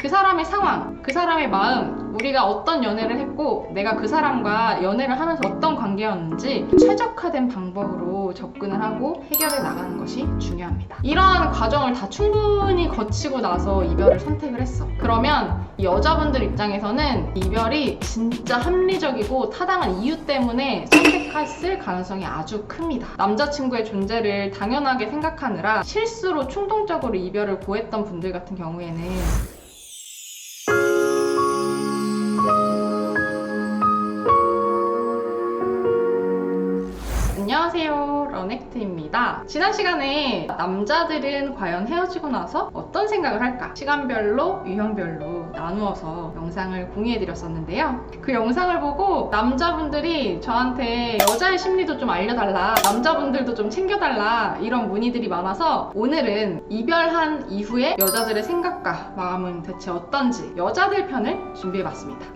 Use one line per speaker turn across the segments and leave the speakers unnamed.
그 사람의 상황, 그 사람의 마음, 우리가 어떤 연애를 했고 내가 그 사람과 연애를 하면서 어떤 관계였는지 최적화된 방법으로 접근을 하고 해결해 나가는 것이 중요합니다. 이러한 과정을 다 충분히 거치고 나서 이별을 선택을 했어. 그러면 이 여자분들 입장에서는 이별이 진짜 합리적이고 타당한 이유 때문에 선택했을 가능성이 아주 큽니다. 남자친구의 존재를 당연하게 생각하느라 실수로 충동적으로 이별을 고했던 분들 같은 경우에는 안녕하세요, 런액트입니다. 지난 시간에 남자들은 과연 헤어지고 나서 어떤 생각을 할까? 시간별로, 유형별로 나누어서 영상을 공유해드렸었는데요. 그 영상을 보고 남자분들이 저한테 여자의 심리도 좀 알려달라, 남자분들도 좀 챙겨달라 이런 문의들이 많아서 오늘은 이별한 이후에 여자들의 생각과 마음은 대체 어떤지 여자들 편을 준비해봤습니다.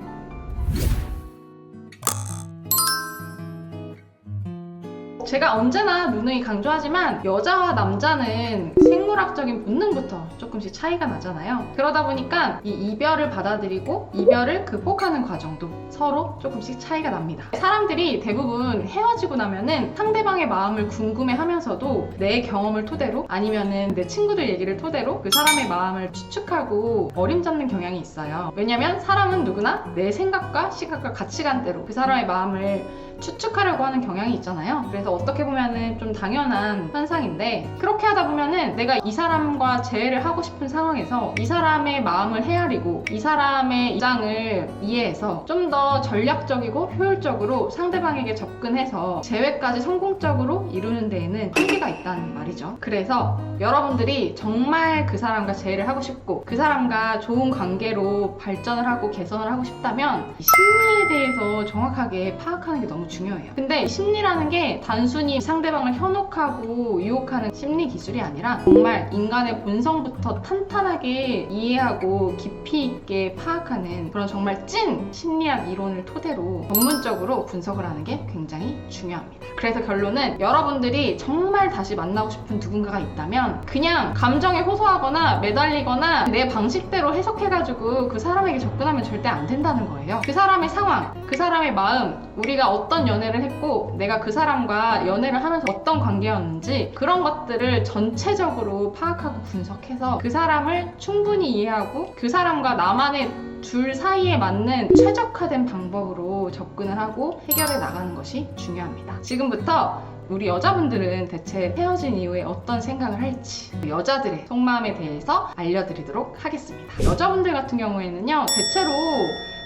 제가 언제나 누누이 강조하지만 여자와 남자는 생물학적인 본능부터 조금씩 차이가 나잖아요. 그러다 보니까 이 이별을 받아들이고 이별을 극복하는 과정도 서로 조금씩 차이가 납니다. 사람들이 대부분 헤어지고 나면은 상대방의 마음을 궁금해 하면서도 내 경험을 토대로 아니면은 내 친구들 얘기를 토대로 그 사람의 마음을 추측하고 어림잡는 경향이 있어요. 왜냐면 사람은 누구나 내 생각과 시각과 가치관대로 그 사람의 마음을 추측하려고 하는 경향이 있잖아요. 그래서 어떻게 보면은 좀 당연한 현상인데 그렇게 하다 보면은 내가 이 사람과 재회를 하고 싶은 상황에서 이 사람의 마음을 헤아리고 이 사람의 입장을 이해해서 좀 더 전략적이고 효율적으로 상대방에게 접근해서 재회까지 성공적으로 이루는 데에는 한계가 있다는 말이죠. 그래서 여러분들이 정말 그 사람과 재회를 하고 싶고 그 사람과 좋은 관계로 발전을 하고 개선을 하고 싶다면 이 심리에 대해서 정확하게 파악하는 게 너무 중요해요. 근데 심리라는 게 단순히 상대방을 현혹하고 유혹하는 심리 기술이 아니라 정말 인간의 본성부터 탄탄하게 이해하고 깊이 있게 파악하는 그런 정말 찐 심리학 이론을 토대로 전문적으로 분석을 하는 게 굉장히 중요합니다. 그래서 결론은 여러분들이 정말 다시 만나고 싶은 누군가가 있다면 그냥 감정에 호소하거나 매달리거나 내 방식대로 해석해가지고 그 사람에게 접근하면 절대 안 된다는 거예요. 그 사람의 상황, 그 사람의 마음, 우리가 어떤 연애를 했고 내가 그 사람과 연애를 하면서 어떤 관계였는지 그런 것들을 전체적으로 파악하고 분석해서 그 사람을 충분히 이해하고 그 사람과 나만의 둘 사이에 맞는 최적화된 방법으로 접근을 하고 해결해 나가는 것이 중요합니다. 지금부터 우리 여자분들은 대체 헤어진 이후에 어떤 생각을 할지 여자들의 속마음에 대해서 알려드리도록 하겠습니다. 여자분들 같은 경우에는요, 대체로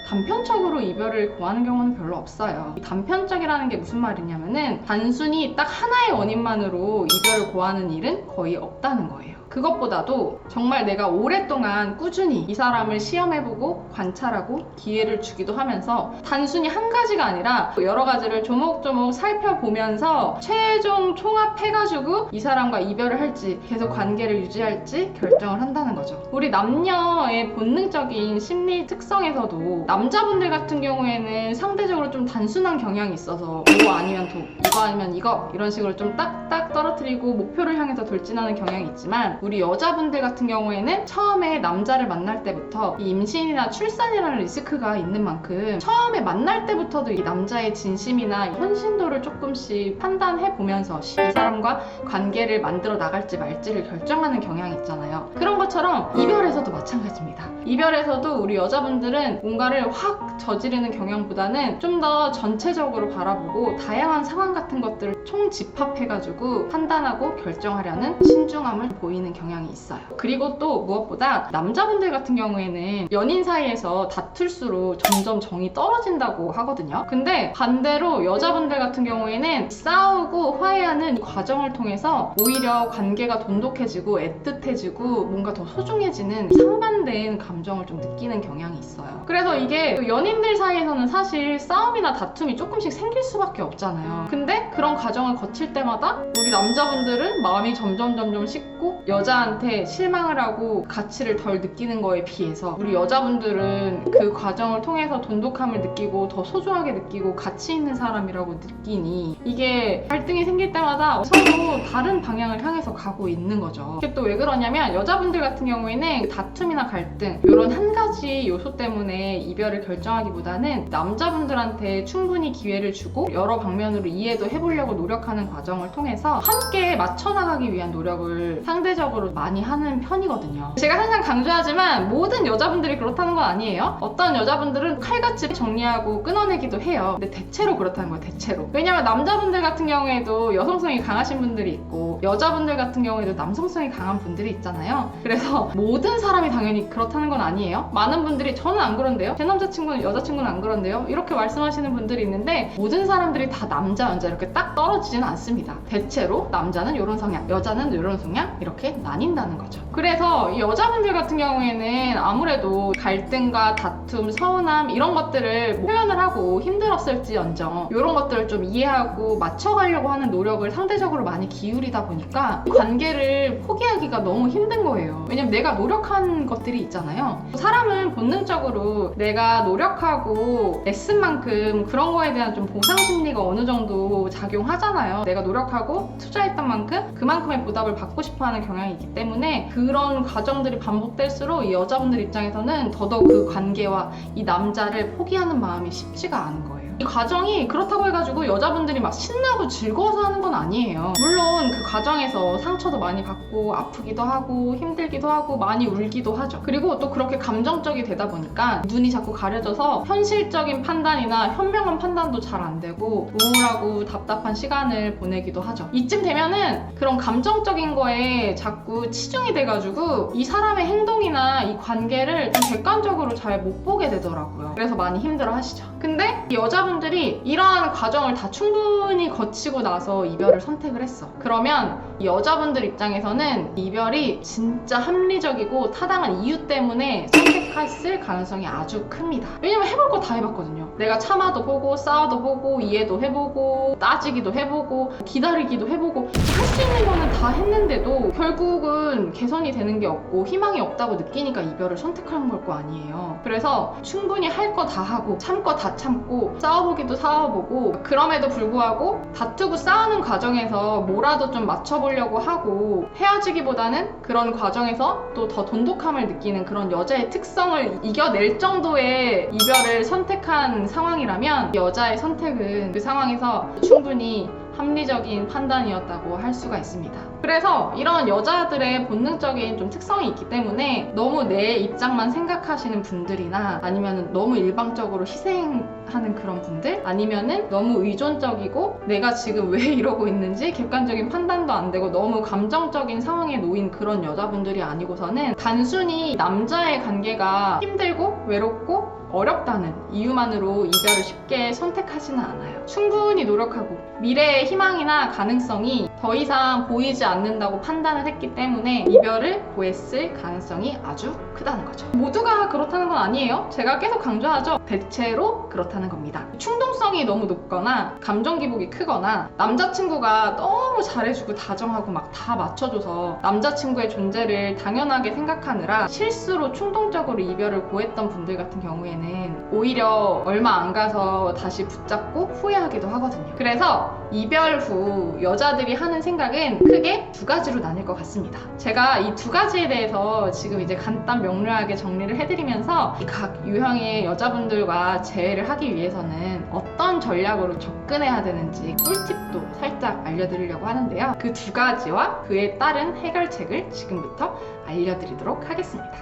단편적으로 이별을 고하는 경우는 별로 없어요. 이 단편적이라는 게 무슨 말이냐면은 단순히 딱 하나의 원인만으로 이별을 고하는 일은 거의 없다는 거예요. 그것보다도 정말 내가 오랫동안 꾸준히 이 사람을 시험해보고 관찰하고 기회를 주기도 하면서 단순히 한 가지가 아니라 여러 가지를 조목조목 살펴보면서 최종 총합해가지고 이 사람과 이별을 할지 계속 관계를 유지할지 결정을 한다는 거죠. 우리 남녀의 본능적인 심리 특성에서도 남자분들 같은 경우에는 상대적으로 좀 단순한 경향이 있어서 이거 아니면 도, 이거 아니면 이거 이런 식으로 좀 딱딱 떨어뜨리고 목표를 향해서 돌진하는 경향이 있지만 우리 여자분들 같은 경우에는 처음에 남자를 만날 때부터 이 임신이나 출산이라는 리스크가 있는 만큼 처음에 만날 때부터도 이 남자의 진심이나 헌신도를 조금씩 판단해 보면서 이 사람과 관계를 만들어 나갈지 말지를 결정하는 경향이 있잖아요. 그런 것처럼 이별에서도 마찬가지입니다. 이별에서도 우리 여자분들은 뭔가를 확 저지르는 경향보다는 좀 더 전체적으로 바라보고 다양한 상황 같은 것들을 총집합해가지고 판단하고 결정하려는 신중함을 보이는 경향이 있어요. 그리고 또 무엇보다 남자분들 같은 경우에는 연인 사이에서 다툴수록 점점 정이 떨어진다고 하거든요. 근데 반대로 여자분들 같은 경우에는 싸우고 화해하는 이 과정을 통해서 오히려 관계가 돈독해지고 애틋해지고 뭔가 더 소중해지는 상반된 감정을 좀 느끼는 경향이 있어요. 그래서 이게 연인들 사이에서는 사실 싸움이나 다툼이 조금씩 생길 수밖에 없잖아요. 근데 그런 과정을 거칠 때마다 우리 남자분들은 마음이 점점 식고 여자한테 실망을 하고 가치를 덜 느끼는 거에 비해서 우리 여자분들은 그 과정을 통해서 돈독함을 느끼고 더 소중하게 느끼고 가치 있는 사람이라고 느끼니 이게 갈등이 생길 때마다 서로 다른 방향을 향해서 가고 있는 거죠. 이게 또 왜 그러냐면 여자분들 같은 경우에는 다툼이나 갈등 이런 한 가지 요소 때문에 이별을 결정하기보다는 남자분들한테 충분히 기회를 주고 여러 방면으로 이해도 해보려고 노력하는 과정을 통해서 함께 맞춰나가기 위한 노력을 상대적으로 많이 하는 편이거든요. 제가 항상 강조하지만 모든 여자분들이 그렇다는 건 아니에요. 어떤 여자분들은 칼같이 정리하고 끊어내기도 해요. 근데 대체로 그렇다는 거예요. 대체로. 왜냐면 남자분들 같은 경우에도 여성성이 강하신 분들이 있고 여자분들 같은 경우에도 남성성이 강한 분들이 있잖아요. 그래서 모든 사람이 당연히 그렇다는 건 아니에요. 많은 분들이 저는 안 그런데요. 제 남자친구는 여자친구는 안 그런데요. 이렇게 말씀하시는 분들이 있는데 모든 사람들이 다 남자, 여자 이렇게 딱 떨어지지는 않습니다. 대체로 남자는 이런 성향, 여자는 이런 성향 이렇게 나뉜다는 거죠. 그래서 이 여자분들 같은 경우에는 아무래도 갈등과 다툼, 서운함 이런 것들을 표현을 하고 힘들었을지언정 이런 것들을 좀 이해하고 맞춰가려고 하는 노력을 상대적으로 많이 기울이다 보니까 관계를 포기하기가 너무 힘든 거예요. 왜냐면 내가 노력한 것들이 있잖아요. 사람은 본능적으로 내가 노력하고 애쓴 만큼 그런 거에 대한 좀 보상 심리가 어느 정도 작용하잖아요. 내가 노력하고 투자했던 만큼 그만큼의 보답을 받고 싶어하는 경향이 있기 때문에 그런 과정들이 반복될수록 이 여자분들 입장에서는 더더욱 그 관계와 이 남자를 포기하는 마음이 쉽지가 않은 거예요. 이 과정이 그렇다고 해가지고 여자분들이 막 신나고 즐거워서 하는 건 아니에요. 물론 그 과정에서 상처도 많이 받고 아프기도 하고 힘들기도 하고 많이 울기도 하죠. 그리고 또 그렇게 감정적이 되다 보니까 눈이 자꾸 가려져서 현실적인 판단이나 현명한 판단도 잘 안 되고 우울하고 답답한 시간을 보내기도 하죠. 이쯤 되면은 그런 감정적인 거에 자꾸 치중이 돼가지고 이 사람의 행동이나 이 관계를 좀 객관적으로 잘 못 보게 되더라고요. 그래서 많이 힘들어 하시죠. 근데 이 여자분들이 이러한 과정을 다 충분히 거치고 나서 이별을 선택을 했어. 그러면 이 여자분들 입장에서는 이별이 진짜 합리적이고 타당한 이유 때문에 선택했을 가능성이 아주 큽니다. 왜냐면 해볼 거 다 해봤거든요. 내가 참아도 보고 싸워도 보고 이해도 해보고 따지기도 해보고 기다리기도 해보고 할 수 있는 거는 다 했는데도 결국은 개선이 되는 게 없고 희망이 없다고 느끼니까 이별을 선택하는 걸 거 아니에요. 그래서 충분히 할 거 다 하고 참 거 다 참고 싸워보기도 싸워보고 그럼에도 불구하고 다투고 싸우는 과정에서 뭐라도 좀 맞춰보려고 하고 헤어지기보다는 그런 과정에서 또 더 돈독함을 느끼는 그런 여자의 특성을 이겨낼 정도의 이별을 선택한 상황이라면 여자의 선택은 그 상황에서 충분히 합리적인 판단이었다고 할 수가 있습니다. 그래서 이런 여자들의 본능적인 좀 특성이 있기 때문에 너무 내 입장만 생각하시는 분들이나 아니면 너무 일방적으로 희생하는 그런 분들 아니면은 너무 의존적이고 내가 지금 왜 이러고 있는지 객관적인 판단도 안 되고 너무 감정적인 상황에 놓인 그런 여자분들이 아니고서는 단순히 남자의 관계가 힘들고 외롭고 어렵다는 이유만으로 이별을 쉽게 선택하지는 않아요. 충분히 노력하고 미래의 희망이나 가능성이 더 이상 보이지 않는다고 판단을 했기 때문에 이별을 고했을 가능성이 아주 크다는 거죠. 모두가 그렇다는 건 아니에요. 제가 계속 강조하죠. 대체로 그렇다는 겁니다. 충동성이 너무 높거나 감정 기복이 크거나 남자친구가 너무 잘해주고 다정하고 막 다 맞춰줘서 남자친구의 존재를 당연하게 생각하느라 실수로 충동적으로 이별을 고했던 분들 같은 경우에는 오히려 얼마 안 가서 다시 붙잡고 후회하기도 하거든요. 그래서 이별 후 여자들이 하는 생각은 크게 두 가지로 나뉠 것 같습니다. 제가 이 두 가지에 대해서 지금 이제 간단 명료하게 정리를 해드리면서 각 유형의 여자분들과 재회를 하기 위해서는 어떤 전략으로 접근해야 되는지 꿀팁도 살짝 알려드리려고 하는데요. 그 두 가지와 그에 따른 해결책을 지금부터 알려드리도록 하겠습니다.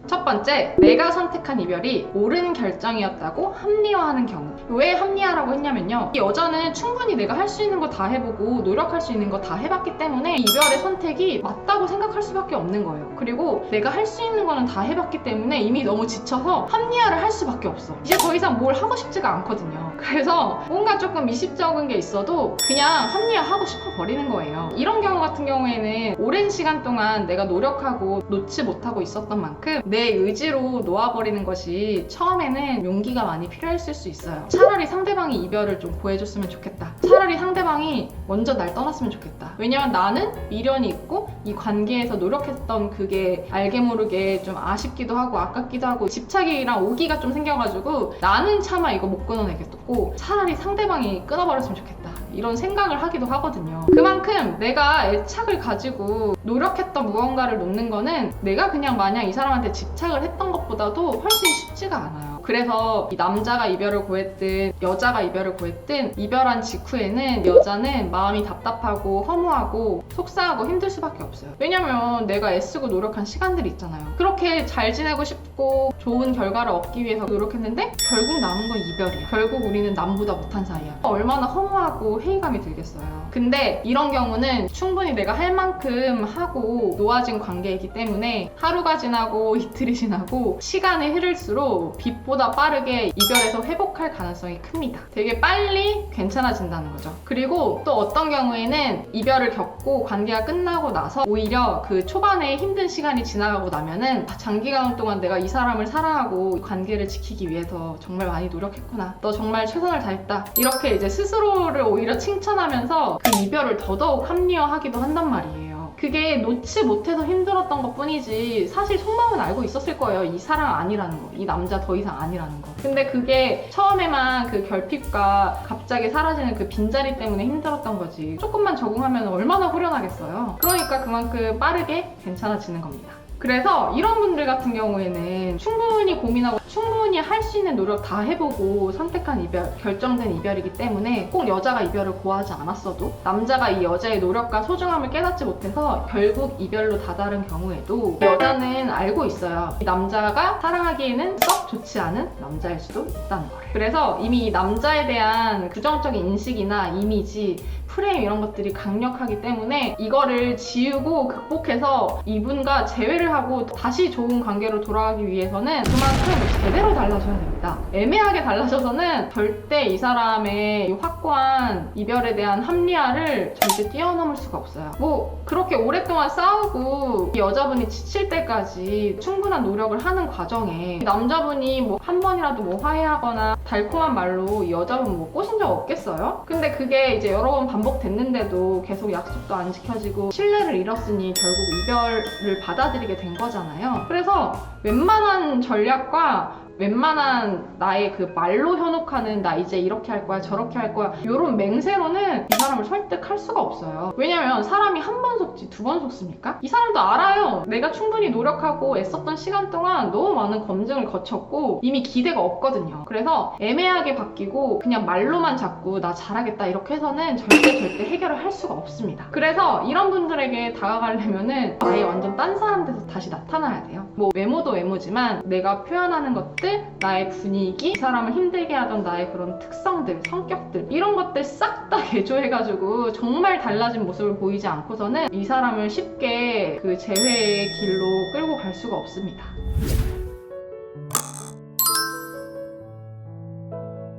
첫 번째, 내가 선택한 이별이 옳은 결정이었다고 합리화하는 경우. 왜 합리화라고 했냐면요, 이 여자는 충분히 내가 할 수 있는 거 다 해보고 노력할 수 있는 거 다 해봤기 때문에 이별의 선택이 맞다고 생각할 수밖에 없는 거예요. 그리고 내가 할 수 있는 거는 다 해봤기 때문에 이미 너무 지쳐서 합리화를 할 수밖에 없어. 이제 더 이상 뭘 하고 싶지가 않거든요. 그래서 뭔가 조금 미심쩍은 게 있어도 그냥 합리화하고 싶어 버리는 거예요. 이런 경우 같은 경우에는 오랜 시간 동안 내가 노력하고 놓지 못하고 있었던 만큼 내 내 의지로 놓아버리는 것이 처음에는 용기가 많이 필요했을 수 있어요. 차라리 상대방이 이별을 좀 고해줬으면 좋겠다. 차라리 상대방이 먼저 날 떠났으면 좋겠다. 왜냐면 나는 미련이 있고 이 관계에서 노력했던 그게 알게 모르게 좀 아쉽기도 하고 아깝기도 하고 집착이랑 오기가 좀 생겨가지고 나는 차마 이거 못 끊어내겠고 차라리 상대방이 끊어버렸으면 좋겠다. 이런 생각을 하기도 하거든요. 그만큼 내가 애착을 가지고 노력했던 무언가를 놓는 거는 내가 그냥 마냥 이 사람한테 집착을 했던 것보다도 훨씬 쉽지가 않아요. 그래서 이 남자가 이별을 고했든 여자가 이별을 고했든 이별한 직후에는 여자는 마음이 답답하고 허무하고 속상하고 힘들 수밖에 없어요. 왜냐면 내가 애쓰고 노력한 시간들이 있잖아요. 그렇게 잘 지내고 싶고 좋은 결과를 얻기 위해서 노력했는데 결국 남은 건 이별이야. 결국 우리는 남보다 못한 사이야. 얼마나 허무하고 회의감이 들겠어요. 근데 이런 경우는 충분히 내가 할 만큼 하고 놓아진 관계이기 때문에 하루가 지나고 이틀이 지나고 시간이 흐를수록 빛보다 빠르게 이별에서 회복할 가능성이 큽니다. 되게 빨리 괜찮아진다는 거죠. 그리고 또 어떤 경우에는 이별을 겪고 관계가 끝나고 나서 오히려 그 초반에 힘든 시간이 지나가고 나면은 장기간 동안 내가 이 사람을 사랑하고 관계를 지키기 위해서 정말 많이 노력했구나. 너 정말 최선을 다했다. 이렇게 이제 스스로를 오히려 칭찬하면서 그 이별을 더더욱 합리화하기도 한단 말이에요. 그게 놓지 못해서 힘들었던 것 뿐이지 사실 속마음은 알고 있었을 거예요. 이 사람 아니라는 거. 이 남자 더 이상 아니라는 거. 근데 그게 처음에만 그 결핍과 갑자기 사라지는 그 빈자리 때문에 힘들었던 거지. 조금만 적응하면 얼마나 후련하겠어요. 그러니까 그만큼 빠르게 괜찮아지는 겁니다. 그래서 이런 분들 같은 경우에는 충분히 고민하고 충분히 할 수 있는 노력 다 해보고 선택한 이별, 결정된 이별이기 때문에 꼭 여자가 이별을 고하지 않았어도 남자가 이 여자의 노력과 소중함을 깨닫지 못해서 결국 이별로 다다른 경우에도 여자는 알고 있어요. 이 남자가 사랑하기에는 썩 좋지 않은 남자일 수도 있다는 거예요. 그래서 이미 이 남자에 대한 부정적인 인식이나 이미지, 프레임 이런 것들이 강력하기 때문에 이거를 지우고 극복해서 이분과 재회를 하고 다시 좋은 관계로 돌아가기 위해서는 그만큼 제대로 달라져야 됩니다. 애매하게 달라져서는 절대 이 사람의 이 확고한 이별에 대한 합리화를 절대 뛰어넘을 수가 없어요. 뭐 그렇게 오랫동안 싸우고 이 여자분이 지칠 때까지 충분한 노력을 하는 과정에 남자분이 뭐 한 번이라도 뭐 화해하거나 달콤한 말로 이 여자분 뭐 꼬신 적 없겠어요? 근데 그게 이제 여러 번 반복됐는데도 계속 약속도 안 지켜지고 신뢰를 잃었으니 결국 이별을 받아들이게 된 거잖아요. 그래서 웬만한 전략과 웬만한 나의 그 말로 현혹하는 나 이제 이렇게 할 거야 저렇게 할 거야 이런 맹세로는 이 사람을 설득할 수가 없어요. 왜냐면 사람이 한 번 속지 두 번 속습니까? 이 사람도 알아요. 내가 충분히 노력하고 애썼던 시간 동안 너무 많은 검증을 거쳤고 이미 기대가 없거든요. 그래서 애매하게 바뀌고 그냥 말로만 자꾸 나 잘하겠다 이렇게 해서는 절대 해결을 할 수가 없습니다. 그래서 이런 분들에게 다가가려면은 아예 완전 딴 사람 돼서 다시 나타나야 돼요. 뭐 외모도 외모지만 내가 표현하는 것들, 나의 분위기, 이 사람을 힘들게 하던 나의 그런 특성들, 성격들 이런 것들 싹 다 개조해가지고 정말 달라진 모습을 보이지 않고서는 이 사람을 쉽게 그 재회의 길로 끌고 갈 수가 없습니다.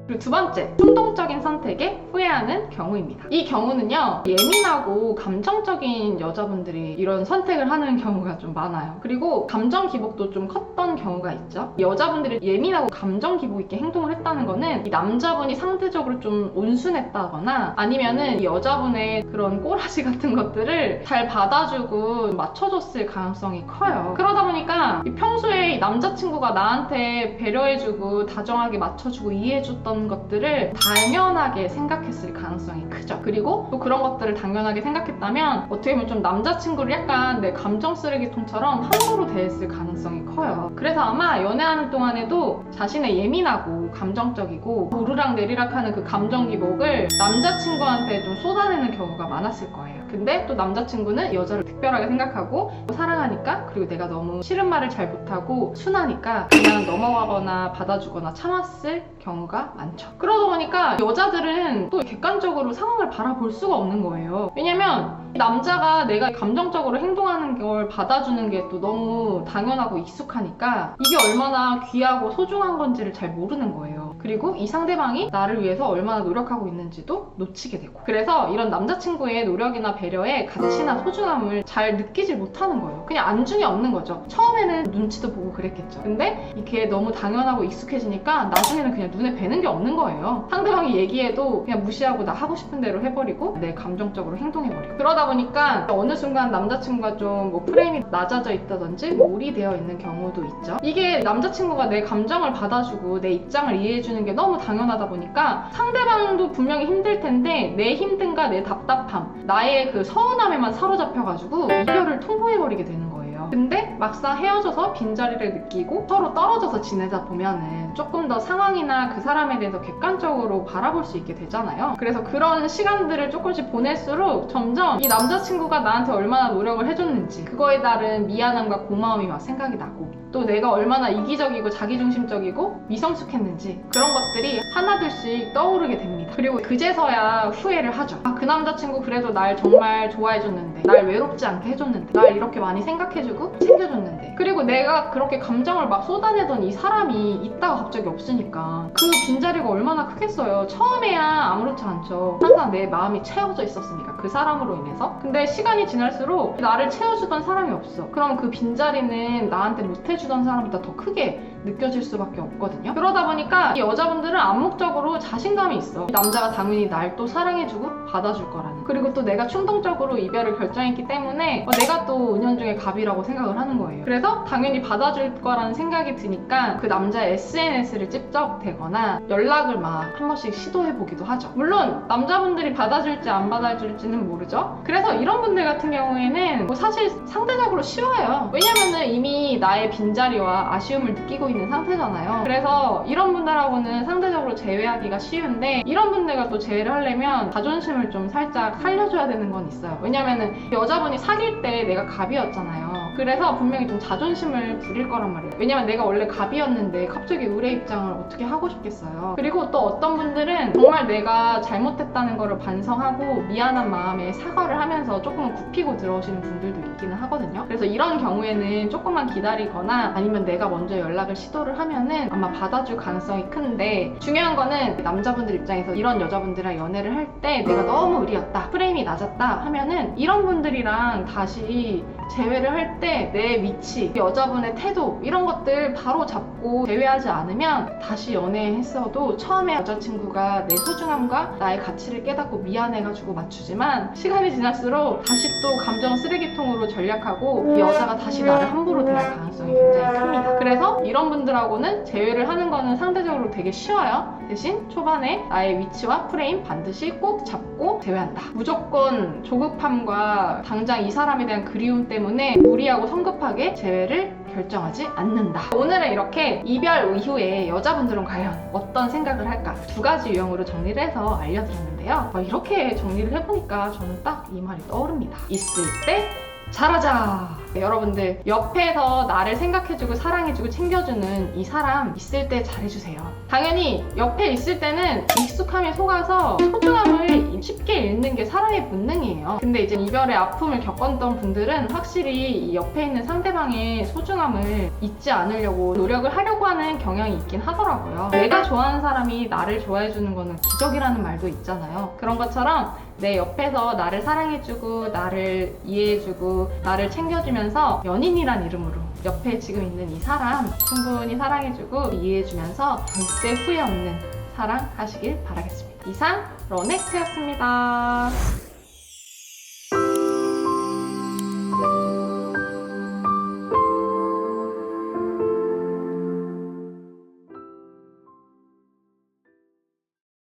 그리고 두 번째, 충동적인 선택에 후회하는 경우입니다. 이 경우는요, 예민하고 감정적인 여자분들이 이런 선택을 하는 경우가 좀 많아요. 그리고 감정 기복도 좀 컸던 경우가 있죠. 여자분들이 예민하고 감정 기복 있게 행동을 했다는 거는 이 남자분이 상대적으로 좀 온순했다거나 아니면은 이 여자분의 그런 꼬라지 같은 것들을 잘 받아주고 맞춰줬을 가능성이 커요. 그러다 보니까 평소에 이 남자친구가 나한테 배려해주고 다정하게 맞춰주고 이해해줬던 것들을 당연하게 생각했을 가능성이 크죠. 그리고 또 그런 것들을 당연하게 생각했다면 어떻게 보면 좀 남자친구를 약간 내 감정 쓰레기통처럼 함부로 대했을 가능성이 커요. 그래서 아마 연애하는 동안에도 자신의 예민하고 감정적이고 오르락 내리락 하는 그 감정 기복을 남자친구한테 좀 쏟아내는 경우가 많았을 거예요. 근데 또 남자친구는 여자를 특별하게 생각하고 사랑하니까 그리고 내가 너무 싫은 말을 잘 못하고 순하니까 그냥 넘어가거나 받아주거나 참았을 경우가 많죠. 그러다 보니까 여자들은 또 객관적으로 상황을 바라볼 수가 없는 거예요. 왜냐면 남자가 내가 감정적으로 행동하는 걸 받아주는 게 또 너무 당연하고 익숙하니까 이게 얼마나 귀하고 소중한 건지를 잘 모르는 거예요. 그리고 이 상대방이 나를 위해서 얼마나 노력하고 있는지도 놓치게 되고, 그래서 이런 남자친구의 노력이나 배려에 가치나 소중함을 잘 느끼질 못하는 거예요. 그냥 안중에 없는 거죠. 처음에는 눈치도 보고 그랬겠죠. 근데 이게 너무 당연하고 익숙해지니까 나중에는 그냥 눈에 뵈는 게 없는 거예요. 상대방이 얘기해도 그냥 무시하고 나 하고 싶은 대로 해버리고 내 감정적으로 행동해버리고, 그러다 보니까 어느 순간 남자친구가 좀 뭐 프레임이 낮아져 있다든지 뭐 오리되어 있는 경우도 있죠. 이게 남자친구가 내 감정을 받아주고 내 입장을 이해해주는 게 너무 당연하다 보니까 상대방도 분명히 힘들 텐데 내 힘듦과 내 답답함, 나의 그 서운함에만 사로잡혀가지고 이별을 통보해버리게 되는 거예요. 근데 막상 헤어져서 빈자리를 느끼고 서로 떨어져서 지내다 보면은 조금 더 상황이나 그 사람에 대해서 객관적으로 바라볼 수 있게 되잖아요. 그래서 그런 시간들을 조금씩 보낼수록 점점 이 남자친구가 나한테 얼마나 노력을 해줬는지, 그거에 따른 미안함과 고마움이 막 생각이 나고, 또 내가 얼마나 이기적이고 자기중심적이고 미성숙했는지 그런 것들이 하나둘씩 떠오르게 됩니다. 그리고 그제서야 후회를 하죠. 아, 그 남자친구 그래도 날 정말 좋아해줬는데, 날 외롭지 않게 해줬는데, 날 이렇게 많이 생각해주고 챙겨줬는데, 그리고 내가 그렇게 감정을 막 쏟아내던 이 사람이 있다가 갑자기 없으니까 그 빈자리가 얼마나 크겠어요. 처음에야 아무렇지 않죠. 항상 내 마음이 채워져 있었으니까, 그 사람으로 인해서. 근데 시간이 지날수록 나를 채워주던 사람이 없어. 그럼 그 빈자리는 나한테 못해주던 사람보다 더 크게 느껴질 수밖에 없거든요. 그러다 보니까 이 여자분들은 암묵적으로 자신감이 있어. 이 남자가 당연히 날 또 사랑해주고 받아줄 거라는. 그리고 또 내가 충동적으로 이별을 결정했기 때문에 내가 또 은연중에 갑이라고 생각을 하는 거예요. 그래서 당연히 받아줄 거라는 생각이 드니까 그 남자의 SNS를 찝적대거나 연락을 막 한 번씩 시도해보기도 하죠. 물론 남자분들이 받아줄지 안 받아줄지는 모르죠. 그래서 이런 분들 같은 경우에는 뭐 사실 상대적으로 쉬워요. 왜냐면은 이미 나의 빈자리와 아쉬움을 느끼고 있는 상태잖아요. 그래서 이런 분들하고는 상대적으로 제외하기가 쉬운데, 이런 분들과 또 제외를 하려면 자존심을 좀 살짝 살려줘야 되는 건 있어요. 왜냐면은 여자분이 사귈 때 내가 갑이었잖아요. 그래서 분명히 좀 자존심을 부릴 거란 말이에요. 왜냐면 내가 원래 갑이었는데 갑자기 을의 입장을 어떻게 하고 싶겠어요. 그리고 또 어떤 분들은 정말 내가 잘못했다는 거를 반성하고 미안한 마음에 사과를 하면서 조금은 굽히고 들어오시는 분들도 있기는 하거든요. 그래서 이런 경우에는 조금만 기다리거나 아니면 내가 먼저 연락을 시도를 하면은 아마 받아줄 가능성이 큰데, 중요한 거는 남자분들 입장에서 이런 여자분들이랑 연애를 할 때 내가 너무 을이었다, 프레임이 낮았다 하면은 이런 분들이랑 다시 재회를 할 때 내 위치, 여자분의 태도, 이런 것들 바로 잡고 재회하지 않으면 다시 연애했어도 처음에 여자친구가 내 소중함과 나의 가치를 깨닫고 미안해가지고 맞추지만, 시간이 지날수록 다시 또 감정 쓰레기통으로 전략하고 이 여자가 다시 나를 함부로 대할 가능성이 굉장히 큽니다. 그래서 이런 분들하고는 재회를 하는 거는 상대적으로 되게 쉬워요. 대신 초반에 나의 위치와 프레임 반드시 꼭 잡고 재회한다. 무조건 조급함과 당장 이 사람에 대한 그리움 때문에 무리하고 성급하게 재회를 결정하지 않는다. 오늘은 이렇게 이별 이후에 여자분들은 과연 어떤 생각을 할까, 두 가지 유형으로 정리를 해서 알려드렸는데요. 이렇게 정리를 해보니까 저는 딱 이 말이 떠오릅니다. 있을 때 잘하자. 여러분들, 옆에서 나를 생각해주고 사랑해주고 챙겨주는 이 사람 있을 때 잘해주세요. 당연히 옆에 있을 때는 익숙함에 속아서 소중함을 쉽게 잃는 게 사람의 본능이에요. 근데 이제 이별의 아픔을 겪었던 분들은 확실히 이 옆에 있는 상대방의 소중함을 잊지 않으려고 노력을 하려고 하는 경향이 있긴 하더라고요. 내가 좋아하는 사람이 나를 좋아해주는 거는 기적이라는 말도 있잖아요. 그런 것처럼 내 옆에서 나를 사랑해주고 나를 이해해주고 나를 챙겨주면서 연인이란 이름으로 옆에 지금 있는 이 사람 충분히 사랑해주고 이해해주면서 절대 후회 없는 사랑 하시길 바라겠습니다. 이상 러넥트였습니다.